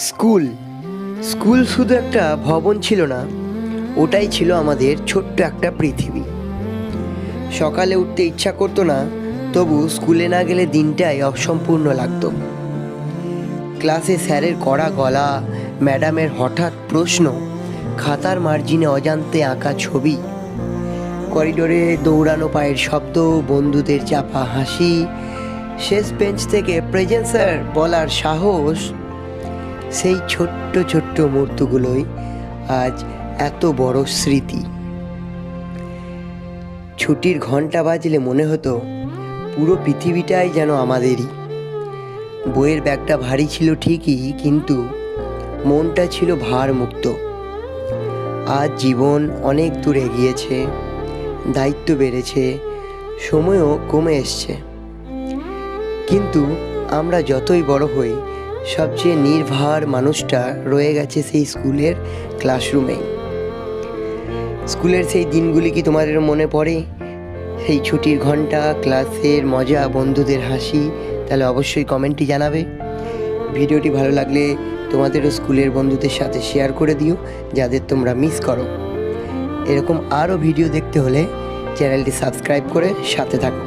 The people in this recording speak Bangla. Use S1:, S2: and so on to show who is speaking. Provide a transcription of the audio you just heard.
S1: স্কুল স্কুল শুধু একটা ভবন ছিল না, ওটাই ছিল আমাদের ছোট্ট একটা পৃথিবী। সকালে উঠতে ইচ্ছা করতো না, তবু স্কুলে না গেলে দিনটাই অসম্পূর্ণ লাগতো। ক্লাসে স্যারের কড়া গলা, ম্যাডামের হঠাৎ প্রশ্ন, খাতার মার্জিনে অজান্তে আঁকা ছবি, করিডোরে দৌড়ানো পায়ের শব্দ, বন্ধুদের চাপা হাসি, শেষ বেঞ্চ থেকে প্রেজেন্ট স্যার বলার সাহস, সেই ছোট্ট ছোট্ট মুহূর্তগুলোই আজ এত বড় স্মৃতি। ছুটির ঘন্টা বাজলে মনে হতো পুরো পৃথিবীটাই যেন আমাদেরই। বইয়ের ব্যাগটা ভারী ছিল ঠিকই, কিন্তু মনটা ছিল ভারমুক্ত। আজ জীবন অনেক দূর এগিয়েছে, দায়িত্ব বেড়েছে, সময়ও কমে এসছে, কিন্তু আমরা যতই বড় হই, সবচেয়ে নির্ভার মানুষটা রয়ে গেছে সেই স্কুলের ক্লাসরুমেই। স্কুলের সেই দিনগুলি কি তোমাদের মনে পড়ে? সেই ছুটির ঘন্টা, ক্লাসের মজা, বন্ধুদের হাসি? তাহলে অবশ্যই কমেন্টে জানাবে। ভিডিওটি ভালো লাগলে তোমাদেরও স্কুলের বন্ধুদের সাথে শেয়ার করে দিও, যাদের তোমরা মিস করো। এরকম আরও ভিডিও দেখতে হলে চ্যানেলটি সাবস্ক্রাইব করে সাথে থাকো।